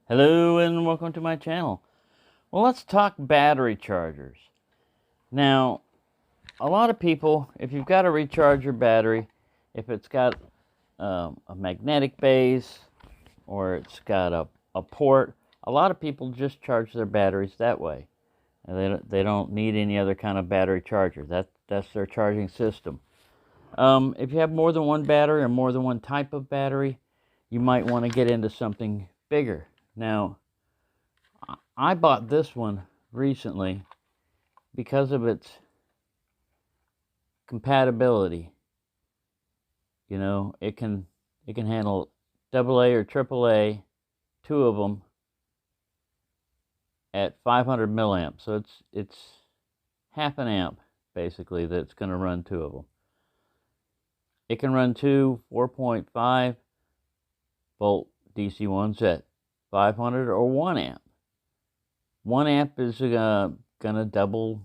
Hello and welcome to my channel. Well, let's talk battery chargers. Now, a lot of people, if you've got to recharge your battery, if it's got a magnetic base or it's got a port, a lot of people just charge their batteries that way. And they don't need any other kind of battery charger. That's their charging system. If you have more than one battery or more than one type of battery, you might want to get into something bigger. Now, I bought this one recently because of its compatibility. You know, it can handle AA or AAA, two of them at 500 milliamps. So it's half an amp basically that's going to run two of them. It can run two 4.5 volt DC ones at 500 or 1 amp. 1 amp is going to double,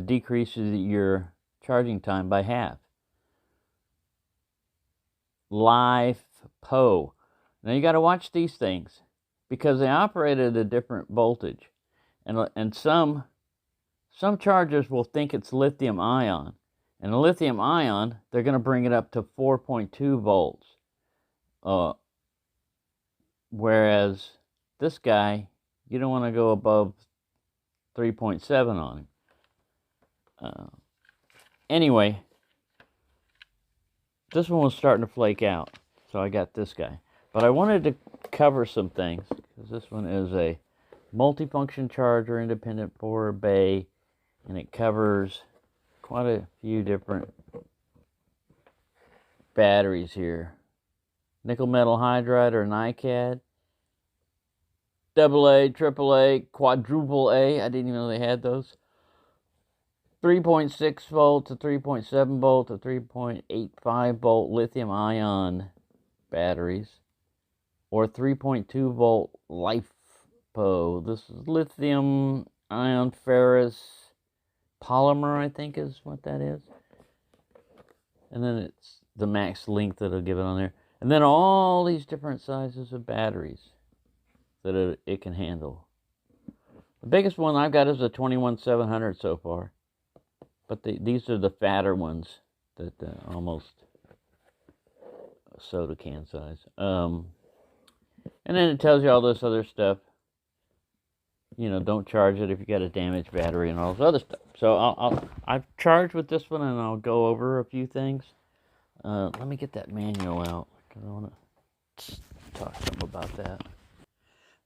decreases your charging time by half. LiFePO. Now you got to watch these things because they operate at a different voltage, and some chargers will think it's lithium ion, and the lithium ion they're going to bring it up to 4.2 volts, whereas this guy, you don't want to go above 3.7 on him. Anyway, this one was starting to flake out, so I got this guy. But I wanted to cover some things, because this one is a multifunction charger, independent 4 bay, and it covers quite a few different batteries here. Nickel metal hydride or NiCad, AA, AAA, quadruple A, I didn't even know they had those. 3.6 volt to 3.7 volt to 3.85 volt lithium ion batteries, or 3.2 volt LiFePO. This is lithium ion ferrous polymer, I think is what that is. And then it's the max length that it'll give it on there. And then all these different sizes of batteries that it can handle. The biggest one I've got is a 21700 so far. But these are the fatter ones that almost soda can size. And then it tells you all this other stuff. You know, don't charge it if you got a damaged battery and all this other stuff. So I've charged with this one, and I'll go over a few things. Let me get that manual out, because I want to talk something about that.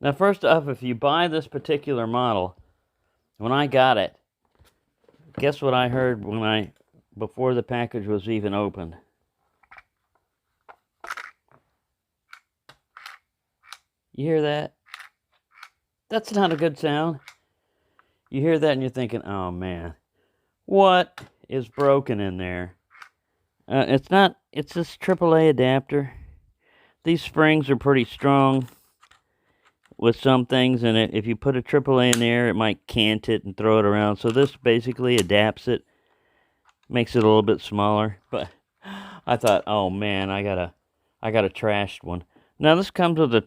Now, first off, if you buy this particular model, when I got it, guess what I heard before the package was even opened? You hear that? That's not a good sound. You hear that and you're thinking, oh man, what is broken in there? It's this AAA adapter. These springs are pretty strong with some things, and if you put a AAA in there, it might cant it and throw it around. So this basically adapts it, makes it a little bit smaller. But I thought, oh man, I got a trashed one. Now this comes with a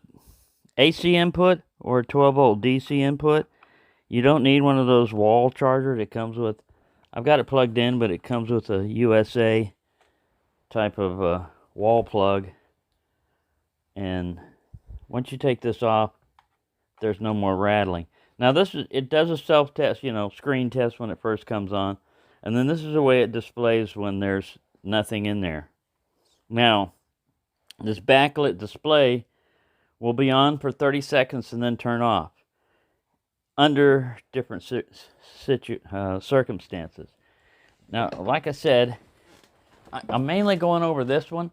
AC input or a 12 volt DC input. You don't need one of those wall chargers. It comes with, I've got it plugged in, but it comes with a USA type of wall plug. And once you take this off, there's no more rattling. Now it does a self-test, screen test when it first comes on. And then this is the way it displays when there's nothing in there. Now, this backlit display will be on for 30 seconds and then turn off under different circumstances. Now, like I said, I'm mainly going over this one,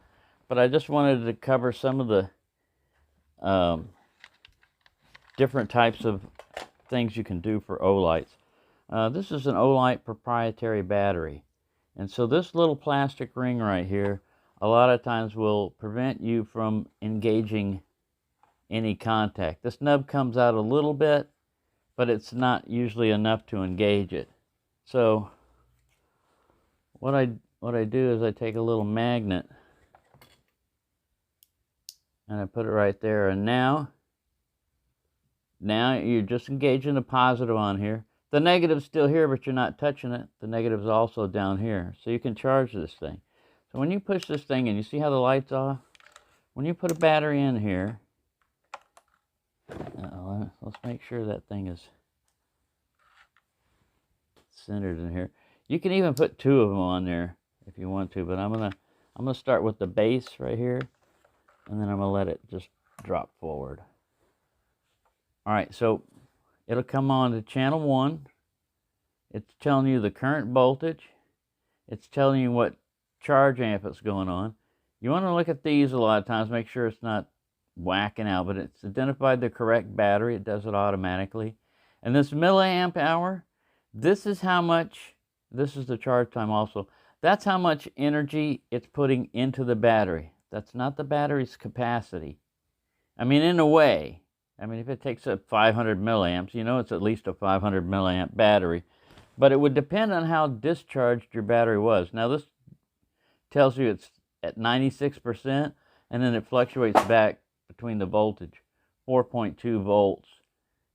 but I just wanted to cover some of the different types of things you can do for Olights. This is an Olight proprietary battery. And so this little plastic ring right here, a lot of times will prevent you from engaging any contact. This nub comes out a little bit, but it's not usually enough to engage it. So what I do is I take a little magnet and I put it right there, and now Now you're just engaging the positive on here. The negative's still here, but you're not touching it. The negative's also down here. So you can charge this thing. So when you push this thing in, you see how the light's off? When you put a battery in here, let's make sure that thing is centered in here. You can even put 2 of them on there if you want to, but I'm gonna start with the base right here, and then I'm gonna let it just drop forward. All right, so it'll come on to channel 1. It's telling you the current voltage. It's telling you what charge amp it's going on. You want to look at these a lot of times, make sure it's not whacking out, but it's identified the correct battery. It does it automatically. And this milliamp hour, this is how much, this is the charge time also. That's how much energy it's putting into the battery. That's not the battery's capacity. I mean, in a way, I mean, if it takes up 500 milliamps, you know it's at least a 500 milliamp battery. But it would depend on how discharged your battery was. Now, this tells you it's at 96%, and then it fluctuates back between the voltage. 4.2 volts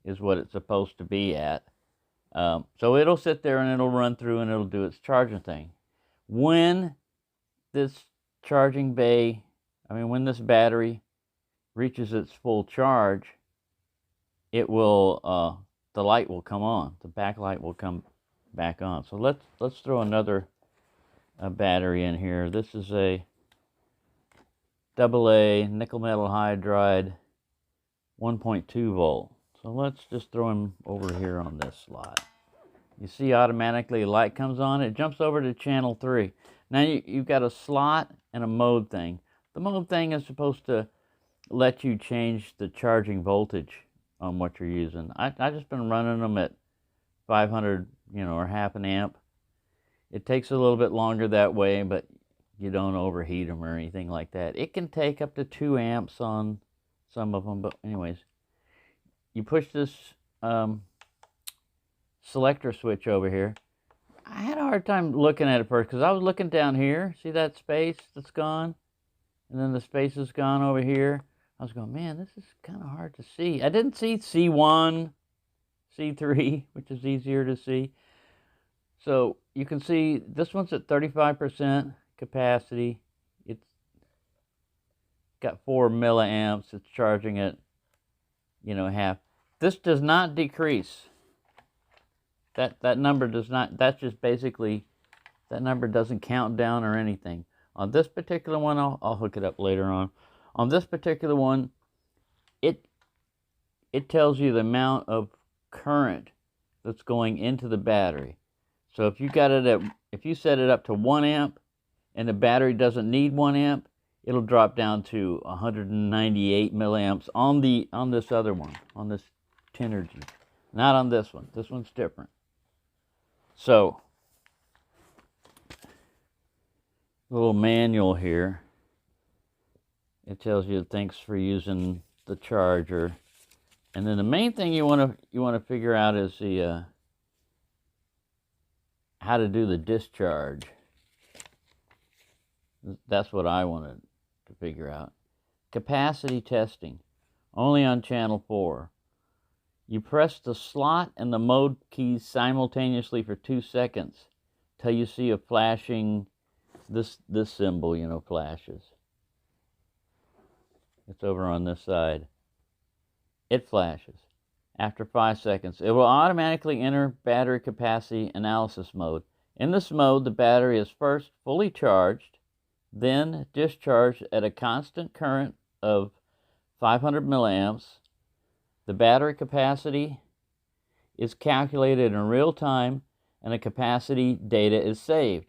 is what it's supposed to be at. So it'll sit there and it'll run through and it'll do its charging thing. When this charging bay, when this battery reaches its full charge, it will, the light will come on. The backlight will come back on. So let's throw another battery in here. This is a AA nickel metal hydride 1.2 volt. So let's just throw him over here on this slot. You see automatically light comes on. It jumps over to channel 3. Now you've got a slot and a mode thing. The mode thing is supposed to let you change the charging voltage on what you're using. I just been running them at 500, or half an amp. It takes a little bit longer that way, but you don't overheat them or anything like that. It can take up to 2 amps on some of them, but anyways, you push this selector switch over here. I had a hard time looking at it first because I was looking down here. See that space that's gone? And then the space is gone over here. I was going, man, this is kind of hard to see. I didn't see C1, C3, which is easier to see. So you can see this one's at 35% capacity. It's got 4 milliamps. It's charging at, half. This does not decrease. That number does not, that's just basically, that number doesn't count down or anything. On this particular one, I'll hook it up later on. On this particular one, it tells you the amount of current that's going into the battery. So if you got it at, if you set it up to 1 amp and the battery doesn't need 1 amp, it'll drop down to 198 milliamps on this other one, on this Tenergy. Not on this one. This one's different. So, a little manual here. It tells you thanks for using the charger. And then the main thing you want to figure out is the how to do the discharge. That's what I wanted to figure out. Capacity testing, only on channel 4. You press the slot and the mode keys simultaneously for 2 seconds till you see a flashing, this symbol, flashes. It's over on this side. It flashes. After 5 seconds, it will automatically enter battery capacity analysis mode. In this mode, the battery is first fully charged, then discharged at a constant current of 500 milliamps. The battery capacity is calculated in real time and the capacity data is saved.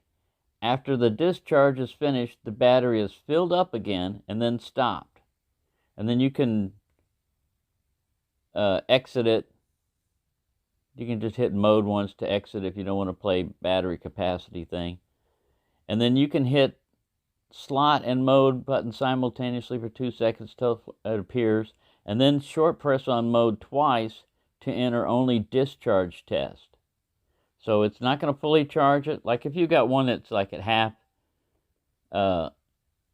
After the discharge is finished, the battery is filled up again and then stopped. And then you can exit it. You can just hit mode once to exit if you don't want to play battery capacity thing. And then you can hit slot and mode button simultaneously for 2 seconds till it appears, and then short press on mode twice to enter only discharge test. So it's not going to fully charge it. Like if you got one that's like at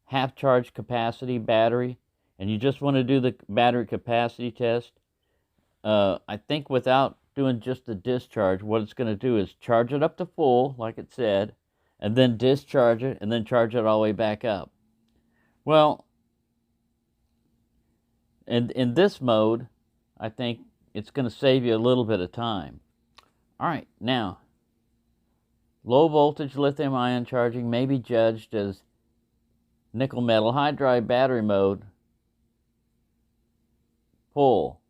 half charge capacity battery, and you just want to do the battery capacity test, I think without doing just the discharge, what it's going to do is charge it up to full, like it said, and then discharge it, and then charge it all the way back up. Well, in this mode, I think it's going to save you a little bit of time. All right, now, low voltage lithium ion charging may be judged as nickel metal hydride battery mode full.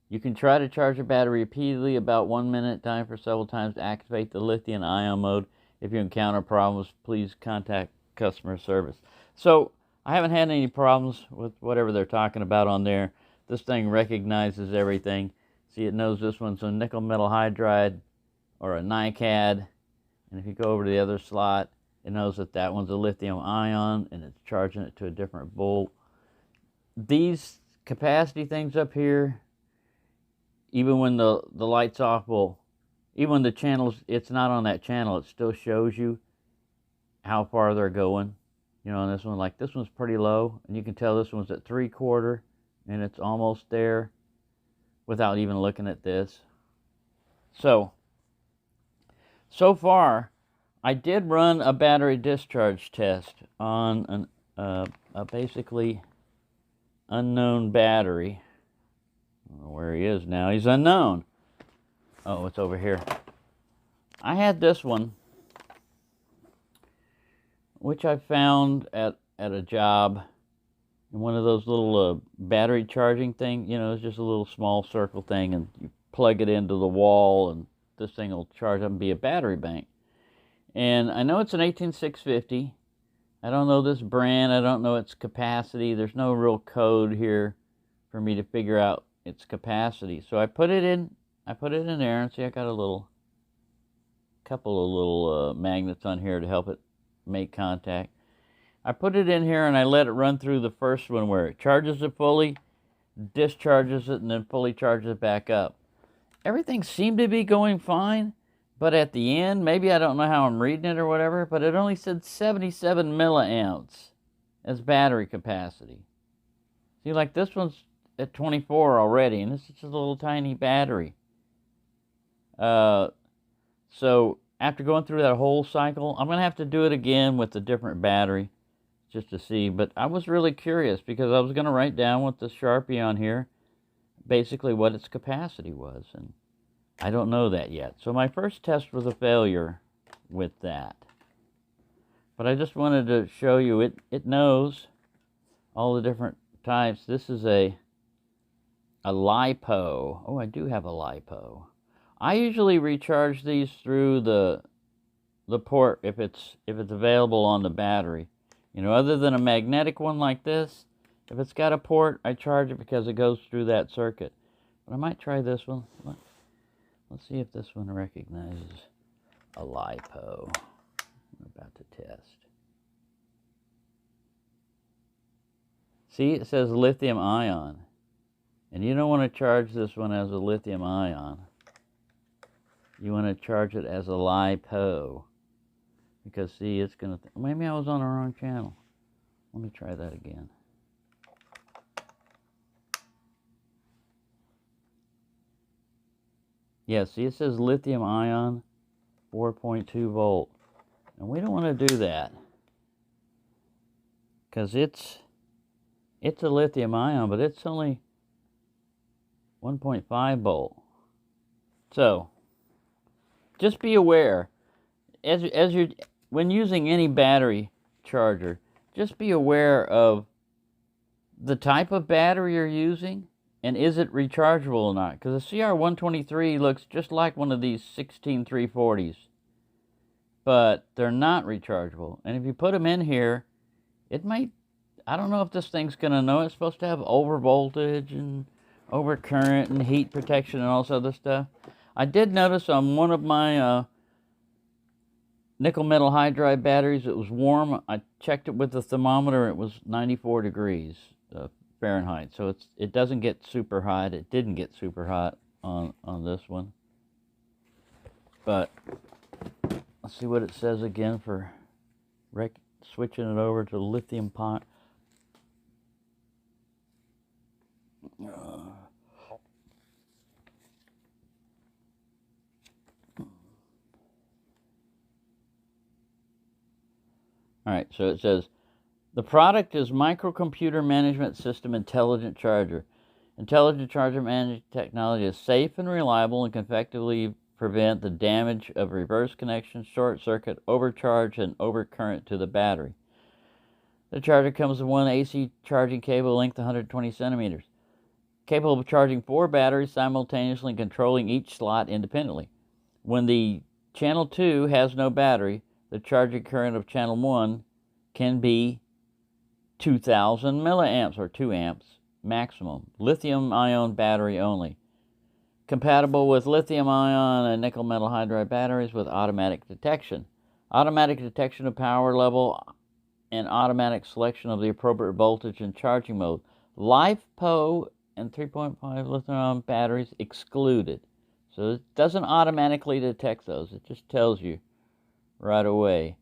You can try to charge a battery repeatedly, about 1 minute time for several times to activate the lithium ion mode. If you encounter problems, please contact customer service. So I haven't had any problems with whatever they're talking about on there. This thing recognizes everything. See, it knows this one's a nickel metal hydride or a NiCad. And if you go over to the other slot, it knows that that one's a lithium ion, and it's charging it to a different volt. These capacity things up here, even when the light's off, even when the channel's, it's not on that channel, it still shows you how far they're going. You know, on this one, like this one's pretty low, and you can tell this one's at 3/4, and it's almost there without even looking at this. So far, I did run a battery discharge test on a basically unknown battery. I don't know where he is now. He's unknown. Oh, it's over here. I had this one, which I found at a job in one of those little battery charging thing. You know, it's just a little small circle thing, and you plug it into the wall, and this thing will charge up and be a battery bank. And I know it's an 18650. I don't know this brand. I don't know its capacity. There's no real code here for me to figure out its capacity. So I put it in there, and see, I got a couple of little magnets on here to help it make contact. I put it in here, and I let it run through the first one where it charges it fully, discharges it, and then fully charges it back up. Everything seemed to be going fine, but at the end, maybe I don't know how I'm reading it or whatever, but it only said 77 milliamps as battery capacity. See, like this one's at 24 already, and this is just a little tiny battery. So after going through that whole cycle, I'm going to have to do it again with a different battery just to see. But I was really curious because I was going to write down with the Sharpie on here basically what its capacity was, and I don't know that yet. So my first test was a failure with that. But I just wanted to show you it knows all the different types. This is a LiPo. Oh, I do have a LiPo. I usually recharge these through the port if it's available on the battery. You know, other than a magnetic one like this, if it's got a port, I charge it because it goes through that circuit. But I might try this one. Let's see if this one recognizes a LiPo. We're about to test. See, it says lithium ion. And you don't want to charge this one as a lithium ion. You want to charge it as a LiPo. Because, see, it's going to... Maybe I was on the wrong channel. Let me try that again. Yeah, see, it says lithium ion, 4.2 volt. And we don't want to do that. Because it's a lithium ion, but it's only 1.5 volt. So, just be aware, when using any battery charger, just be aware of the type of battery you're using, and is it rechargeable or not? Because the CR123 looks just like one of these 16340s, but they're not rechargeable. And if you put them in here, it might, I don't know if this thing's going to know. It's supposed to have over voltage and over current and heat protection and all this other stuff. I did notice on one of my nickel metal hydride batteries, it was warm. I checked it with the thermometer. It was 94 degrees Fahrenheit. So it doesn't get super hot. It didn't get super hot on this one. But let's see what it says again for switching it over to lithium pot. All right, so it says, the product is Microcomputer Management System Intelligent Charger. Intelligent Charger Management technology is safe and reliable and can effectively prevent the damage of reverse connection, short circuit, overcharge, and overcurrent to the battery. The charger comes with one AC charging cable length 120 centimeters, capable of charging 4 batteries simultaneously and controlling each slot independently. When the channel 2 has no battery, the charging current of channel 1 can be 2,000 milliamps or 2 amps maximum. Lithium-ion battery only. Compatible with lithium-ion and nickel metal hydride batteries with automatic detection. Automatic detection of power level and automatic selection of the appropriate voltage and charging mode. LiFePO and 3.5 lithium-ion batteries excluded. So it doesn't automatically detect those. It just tells you right away.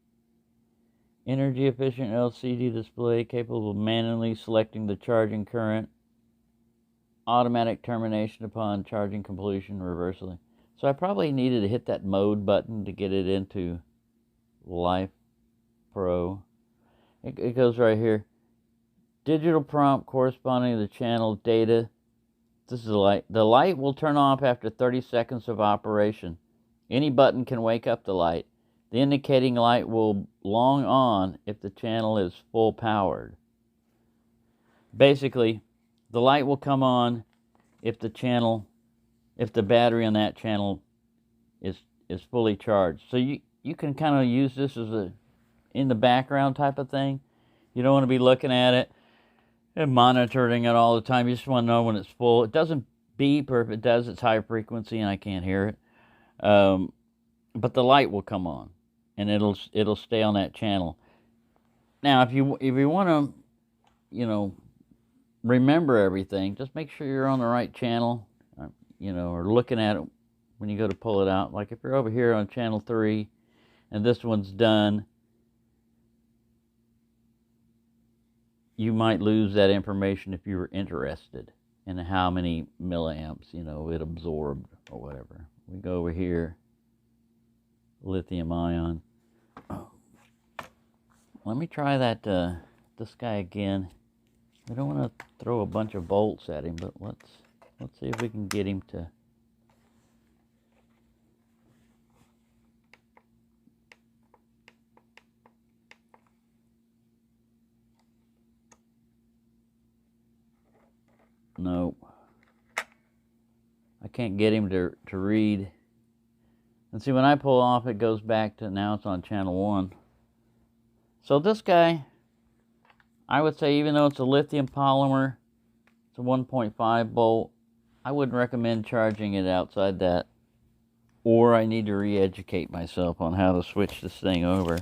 Energy efficient LCD display capable of manually selecting the charging current. Automatic termination upon charging completion reversing. So I probably needed to hit that mode button to get it into Life Pro. It goes right here. Digital prompt corresponding to the channel data. This is the light. The light will turn off after 30 seconds of operation. Any button can wake up the light. The indicating light will long on if the channel is full powered. Basically, the light will come on if the battery on that channel is fully charged. So you can kind of use this as a in the background type of thing. You don't want to be looking at it and monitoring it all the time. You just want to know when it's full. It doesn't beep, or if it does, it's high frequency and I can't hear it. But the light will come on, and it'll stay on that channel. Now, if you want to, remember everything, just make sure you're on the right channel, or looking at it when you go to pull it out. Like if you're over here on channel 3 and this one's done, you might lose that information if you were interested in how many milliamps, it absorbed or whatever. We go over here, lithium ion. Let me try that, this guy again. We don't want to throw a bunch of bolts at him, but let's see if we can get him to. No, I can't get him to read. And see, when I pull off, it goes back to, now it's on channel 1. So this guy, I would say, even though it's a lithium polymer, it's a 1.5 volt, I wouldn't recommend charging it outside that. Or I need to re-educate myself on how to switch this thing over.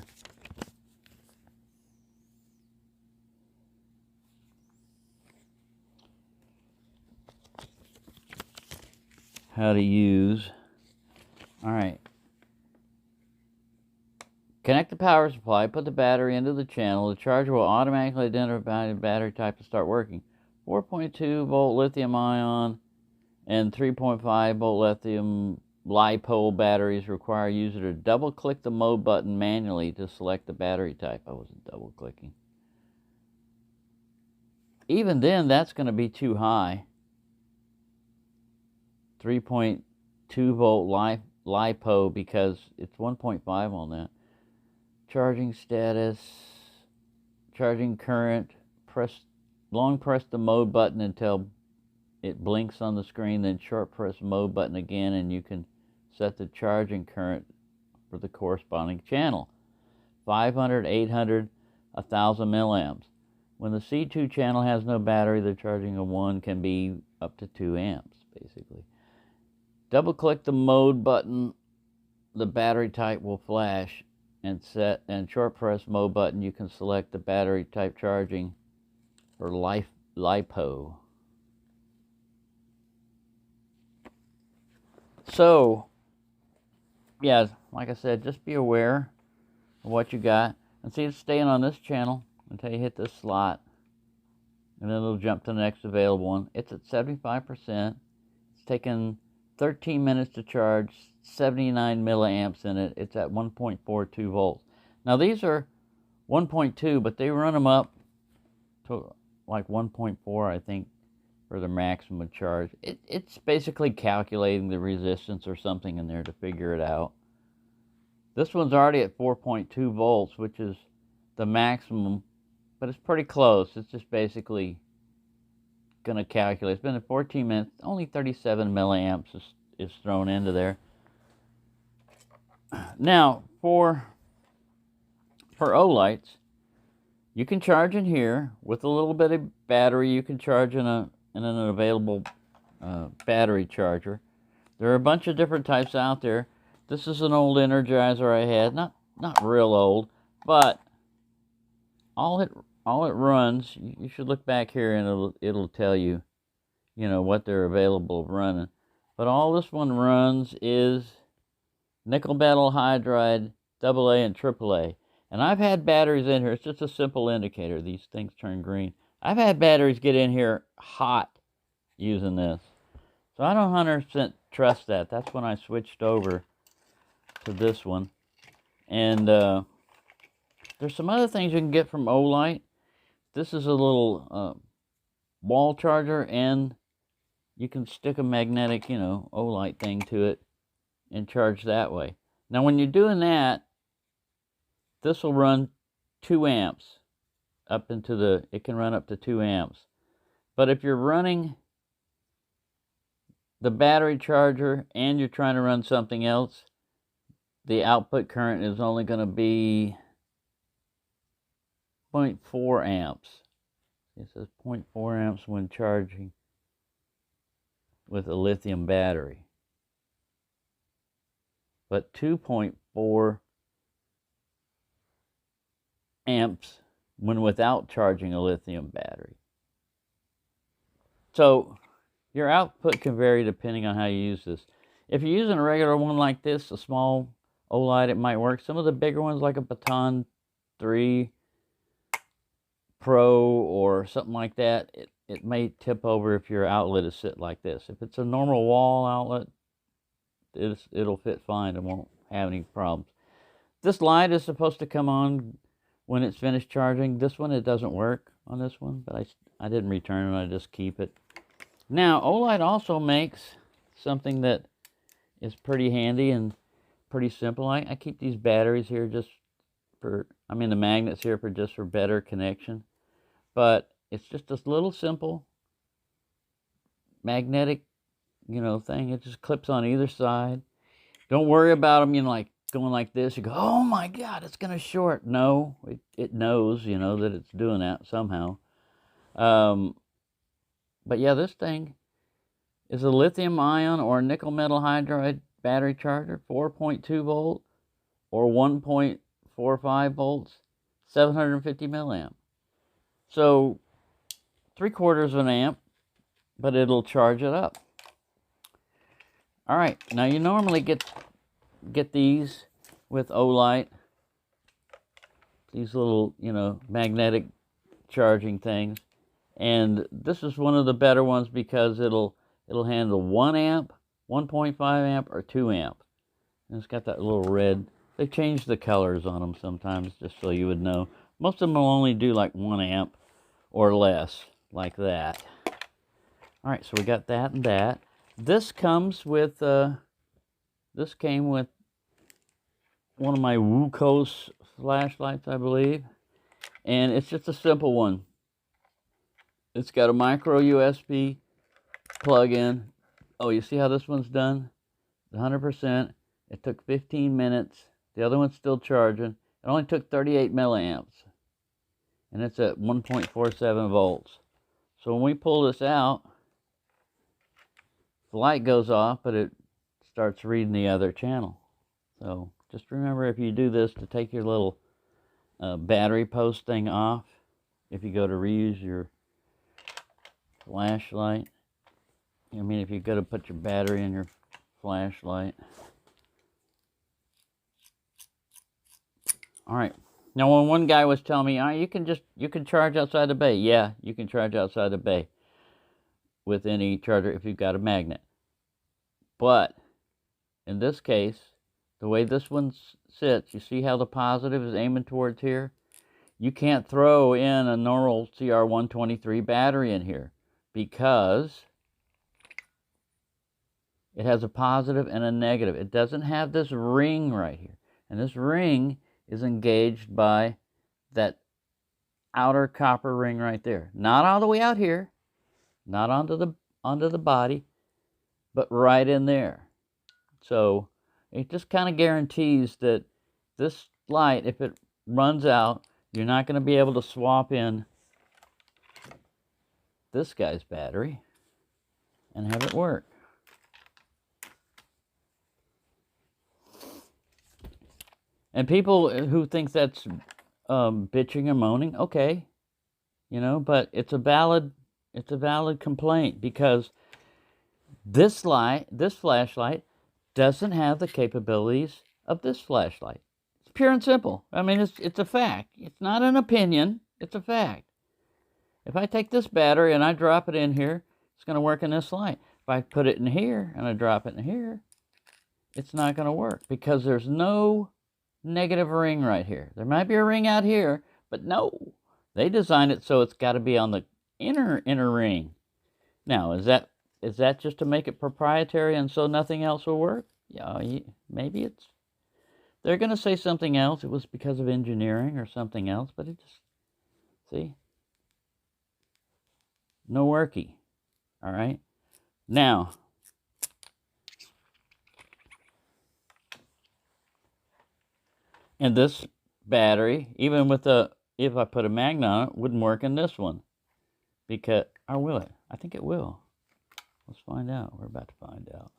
How to use. Alright. Connect the power supply, put the battery into the channel. The charger will automatically identify the battery type to start working. 4.2 volt lithium ion and 3.5 volt lithium LiPo batteries require a user to double click the mode button manually to select the battery type. I wasn't double clicking. Even then, that's going to be too high. 3.2 volt LiPo, because it's 1.5 on that. Charging status, charging current, long press the mode button until it blinks on the screen, then short press mode button again, and you can set the charging current for the corresponding channel. 500, 800, 1,000 milliamps. When the C2 channel has no battery, the charging of 1 can be up to 2 amps, basically. Double click the mode button, the battery type will flash, and short press mode button, you can select the battery type charging for LiPo. So, yeah, like I said, just be aware of what you got. And see, it's staying on this channel until you hit this slot. And then it'll jump to the next available one. It's at 75%. It's taken 13 minutes to charge, 79 milliamps in it. It's at 1.42 volts. Now these are 1.2, but they run them up to like 1.4, I think, for the maximum charge. It's basically calculating the resistance or something in there to figure it out. This one's already at 4.2 volts, which is the maximum, but it's pretty close. It's just basically going to calculate. It's been at 14 minutes. Only 37 milliamps is thrown into there. Now, for Olights, you can charge in here with a little bit of battery. You can charge in an available battery charger. There are a bunch of different types out there. This is an old Energizer I had, not real old, but all it runs. You should look back here and it'll tell you, what they're available running. But all this one runs is nickel metal hydride AA and AAA. And I've had batteries in here. It's just a simple indicator. These things turn green. I've had batteries get in here hot using this. So I don't 100% trust that. That's when I switched over to this one. And there's some other things you can get from Olight. This is a little wall charger, and you can stick a magnetic, Olight thing to it and charge that way. Now, when you're doing that, this will run 2 amps up into it can run up to 2 amps. But if you're running the battery charger and you're trying to run something else, the output current is only going to be 0.4 amps. It says 0.4 amps when charging with a lithium battery. But 2.4 amps when without charging a lithium battery. So your output can vary depending on how you use this. If you're using a regular one like this, a small Olight, it might work. Some of the bigger ones like a Baton 3 Pro or something like that, it may tip over if your outlet is sit like this. If it's a normal wall outlet, it'll fit fine and won't have any problems. This light is supposed to come on when it's finished charging. This one, it doesn't work on this one, but I didn't return it. I just keep it. Now, Olight also makes something that is pretty handy and pretty simple. I keep these batteries here just for, the magnets here for better connection. But it's just this little simple magnetic, thing. It just clips on either side. Don't worry about them, like going like this. You go, oh my God, it's going to short. No, it knows, that it's doing that somehow. But yeah, this thing is a lithium ion or nickel metal hydride battery charger, 4.2 volt or 1.45 volts, 750 milliamp. So 3/4 of an amp, but it'll charge it up. All right, now you normally get these with Olight, these little, magnetic charging things. And this is one of the better ones because it'll handle 1 amp, 1.5 amp, or 2 amp. And it's got that little red. They change the colors on them sometimes just so you would know. Most of them will only do like 1 amp or less, like that. All right, so we got that and that. This comes with, this came with one of my WUCOS flashlights, I believe. And it's just a simple one. It's got a micro USB plug-in. Oh, you see how this one's done? 100%. It took 15 minutes. The other one's still charging. It only took 38 milliamps. And it's at 1.47 volts. So when we pull this out, the light goes off, but it starts reading the other channel. So just remember, if you do this, to take your little battery post thing off. If you go to reuse your flashlight. If you go to put your battery in your flashlight. All right. Now, when one guy was telling me, you can charge outside the bay. Yeah, you can charge outside the bay with any charger if you've got a magnet. But in this case, the way this one sits, you see how the positive is aiming towards here? you can't throw in a normal CR123 battery in here because it has a positive and a negative. It doesn't have this ring right here. And this ring is engaged by that outer copper ring right there. Not all the way out here, not onto the body, but right in there. So it just kind of guarantees that this light, if it runs out, you're not going to be able to swap in this guy's battery and have it work. And people who think that's bitching or moaning, okay, you know, but it's a valid complaint because this flashlight doesn't have the capabilities of this flashlight. It's pure and simple. I mean, it's a fact. It's not an opinion. It's a fact. If I take this battery and I drop it in here, it's going to work in this light. If I put it in here and I drop it in here, it's not going to work because there's no negative ring right here. There might be a ring out here, but no. They designed it so it's got to be on the inner ring. Now, is that just to make it proprietary and so nothing else will work? Yeah, maybe it's... They're going to say something else. It was because of engineering or something else, but it just... See? No worky. All right? Now... And this battery, even with if I put a magnet on it, wouldn't work in this one. Because, or will it? I think it will. Let's find out. We're about to find out.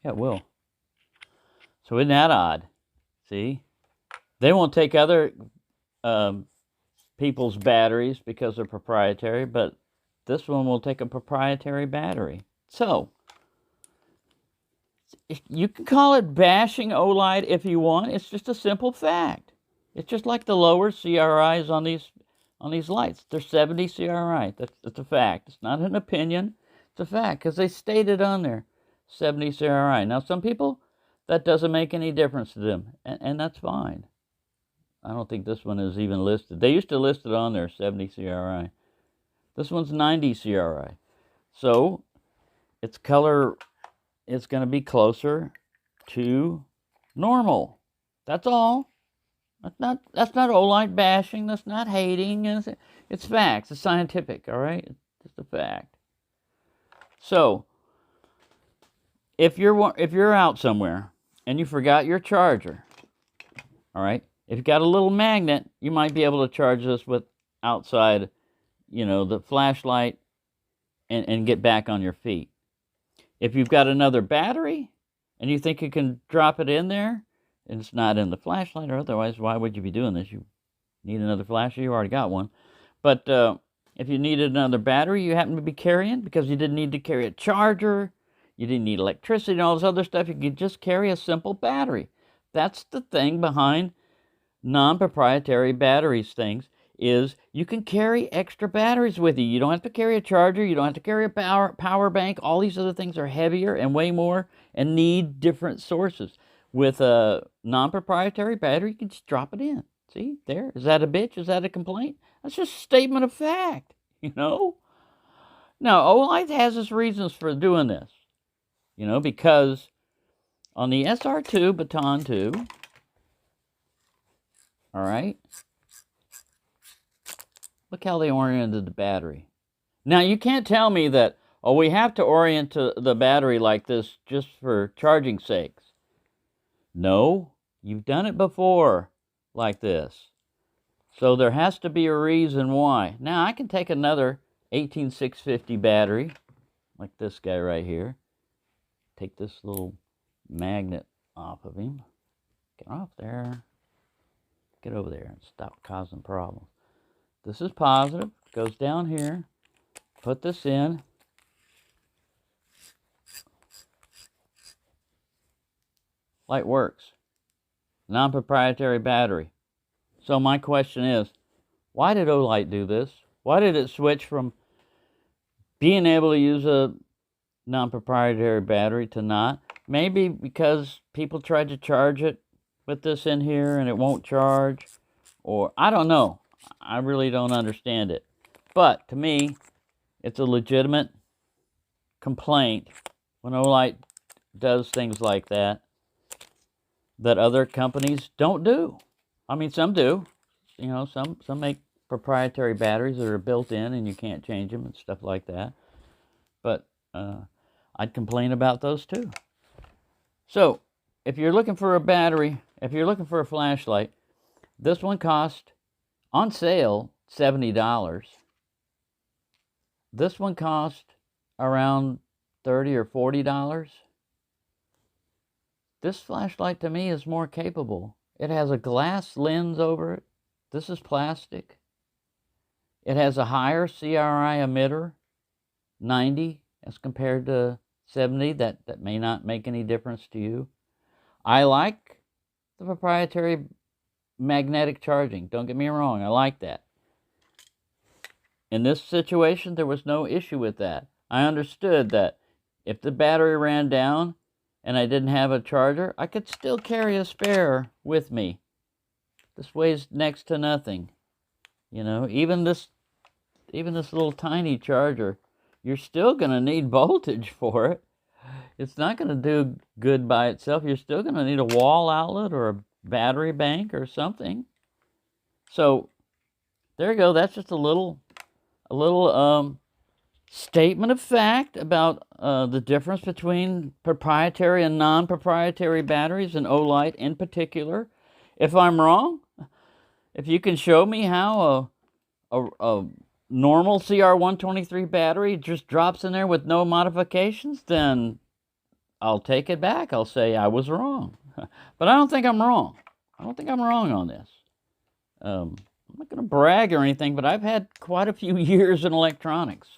Yeah, it will. So isn't that odd? See? They won't take other people's batteries because they're proprietary, but this one will take a proprietary battery. So, you can call it bashing Olight if you want. It's just a simple fact. It's just like the lower CRIs on these lights. They're 70 CRI. That's a fact. It's not an opinion. It's a fact because they stated on there 70 CRI. Now, some people, that doesn't make any difference to them, and that's fine. I don't think this one is even listed. They used to list it on there, 70 CRI. This one's 90 CRI. So, its color is going to be closer to normal. That's all. That's not Olight bashing. That's not hating. It's facts. It's scientific. All right. It's just a fact. So, if you're out somewhere and you forgot your charger, all right. If you got a little magnet, you might be able to charge this with outside, you know, the flashlight, and get back on your feet. If you've got another battery and you think you can drop it in there and it's not in the flashlight or otherwise, why would you be doing this? You need another flashlight, you already got one. But if you needed another battery you happen to be carrying because you didn't need to carry a charger, you didn't need electricity and all this other stuff, you could just carry a simple battery. That's the thing behind non-proprietary batteries things. Is you can carry extra batteries with you. You don't have to carry a charger. You don't have to carry a power bank. All these other things are heavier and way more and need different sources. With a non-proprietary battery, you can just drop it in. See, there. Is that a bitch? Is that a complaint? That's just a statement of fact, you know? Now, Olight has its reasons for doing this, you know, because on the SR2 Baton 2, all right, look how they oriented the battery. Now, you can't tell me that, oh, we have to orient the battery like this just for charging sakes. No, you've done it before like this. So there has to be a reason why. Now, I can take another 18650 battery, like this guy right here. Take this little magnet off of him. Get off there. Get over there and stop causing problems. This is positive, goes down here, put this in. Light works. Non-proprietary battery. So my question is, why did Olight do this? Why did it switch from being able to use a non-proprietary battery to not? Maybe because people tried to charge it with this in here and it won't charge. Or, I don't know. I really don't understand it. But, to me, it's a legitimate complaint when Olight does things like that other companies don't do. I mean, some do. You know, some make proprietary batteries that are built in and you can't change them and stuff like that. But I'd complain about those too. So, if you're looking for a battery, if you're looking for a flashlight, this one cost, on sale, $70. This one cost around $30 or $40. This flashlight to me is more capable. It has a glass lens over it. This is plastic. It has a higher CRI emitter, 90 as compared to 70. That may not make any difference to you. I like the proprietary magnetic charging. Don't get me wrong, I like that. In this situation, there was no issue with that. I understood that if the battery ran down and I didn't have a charger, I could still carry a spare with me. This weighs next to nothing. You know, even this little tiny charger, you're still going to need voltage for it. It's not going to do good by itself. You're still going to need a wall outlet or a battery bank or something. So, there you go. That's just a little statement of fact about the difference between proprietary and non-proprietary batteries, and Olight in particular. If I'm wrong, if you can show me how a normal CR123 battery just drops in there with no modifications, then I'll take it back. I'll say I was wrong. But I don't think I'm wrong. I don't think I'm wrong on this. I'm not going to brag or anything, but I've had quite a few years in electronics.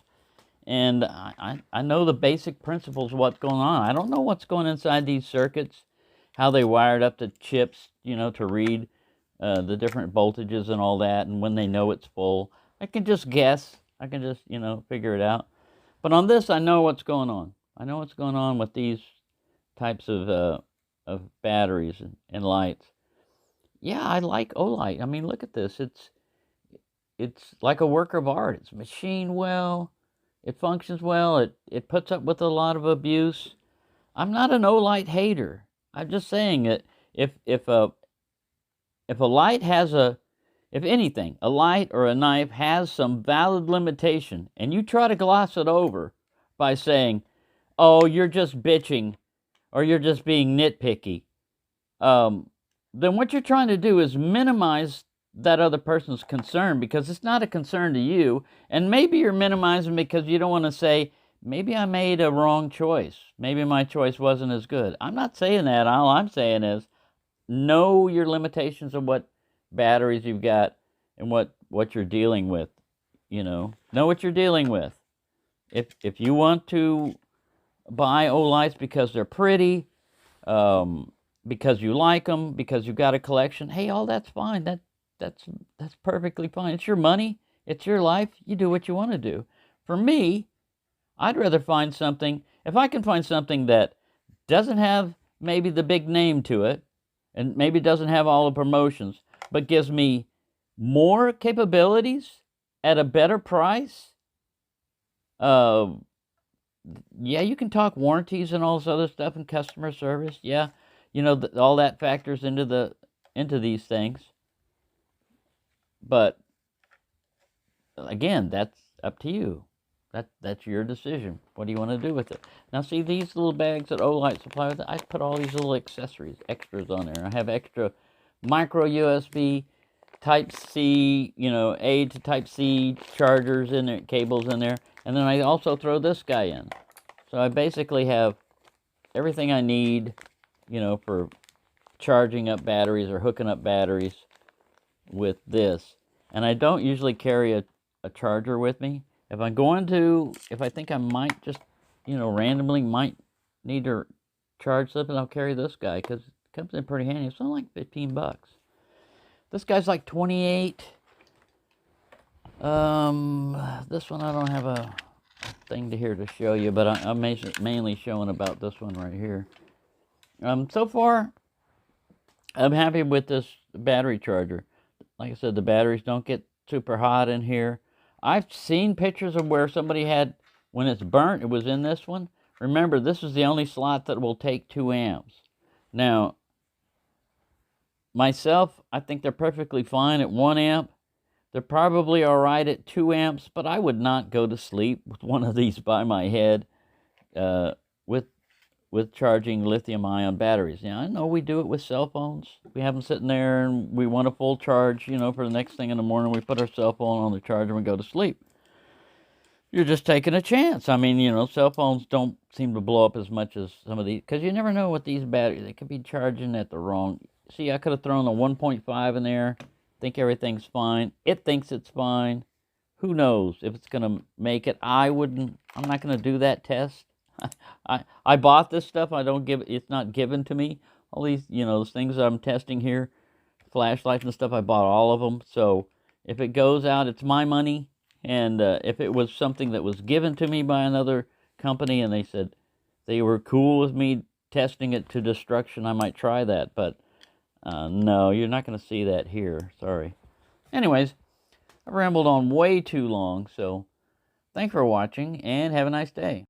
And I know the basic principles of what's going on. I don't know what's going inside these circuits, how they wired up the chips, you know, to read the different voltages and all that, and when they know it's full. I can just guess. I can just, you know, figure it out. But on this, I know what's going on. I know what's going on with these types of batteries and lights. Yeah, I like Olight. I mean, look at this. It's like a work of art. It's machined well. It functions well. It puts up with a lot of abuse. I'm not an Olight hater. I'm just saying that if a light has if anything, a light or a knife has some valid limitation, and you try to gloss it over by saying, "Oh, you're just bitching," or "You're just being nitpicky," then what you're trying to do is minimize that other person's concern, because it's not a concern to you, and maybe you're minimizing because you don't want to say, maybe I made a wrong choice. Maybe my choice wasn't as good. I'm not saying that. All I'm saying is know your limitations of what batteries you've got and what you're dealing with. You know what you're dealing with. If you want to buy Olights because they're pretty, because you like them, because you've got a collection, hey, all that's fine. That's perfectly fine. It's your money. It's your life. You do what you want to do. For me, I'd rather find something, if I can find something that doesn't have maybe the big name to it, and maybe doesn't have all the promotions, but gives me more capabilities at a better price. Yeah, you can talk warranties and all this other stuff and customer service. Yeah, you know, all that factors into these things. But again, that's up to you. That's your decision. What do you want to do with it? Now, see these little bags that Olight supply with? I put all these little accessories, extras on there. I have extra micro USB, Type C, you know, A to Type C chargers in there, cables in there, and then I also throw this guy in. So I basically have everything I need, you know, for charging up batteries or hooking up batteries with this. And I don't usually carry a charger with me. If I think I might just, you know, randomly might need to charge something, I'll carry this guy because it comes in pretty handy. It's only like 15 bucks. This guy's like 28. This one I don't have a thing here to show you, but I'm mainly showing about this one right here. So far, I'm happy with this battery charger. Like I said, the batteries don't get super hot in here. I've seen pictures of where somebody had, when it's burnt, it was in this one. Remember, this is the only slot that will take 2 amps. Now, myself, I think they're perfectly fine at 1 amp. They're probably all right at 2 amps, but I would not go to sleep with one of these by my head with charging lithium-ion batteries. Now, I know we do it with cell phones. We have them sitting there, and we want a full charge, you know, for the next thing in the morning. We put our cell phone on the charger and we go to sleep. You're just taking a chance. I mean, you know, cell phones don't seem to blow up as much as some of these, because you never know what these batteries, they could be charging at the wrong. See, I could have thrown a 1.5 in there, think everything's fine. It thinks it's fine. Who knows if it's going to make it? I'm not going to do that test. I bought this stuff. It's not given to me. All these, you know, those things I'm testing here, flashlights and stuff, I bought all of them. So if it goes out, it's my money. And if it was something that was given to me by another company and they said they were cool with me testing it to destruction, I might try that. But no, you're not going to see that here. Sorry. Anyways, I've rambled on way too long. So thanks for watching and have a nice day.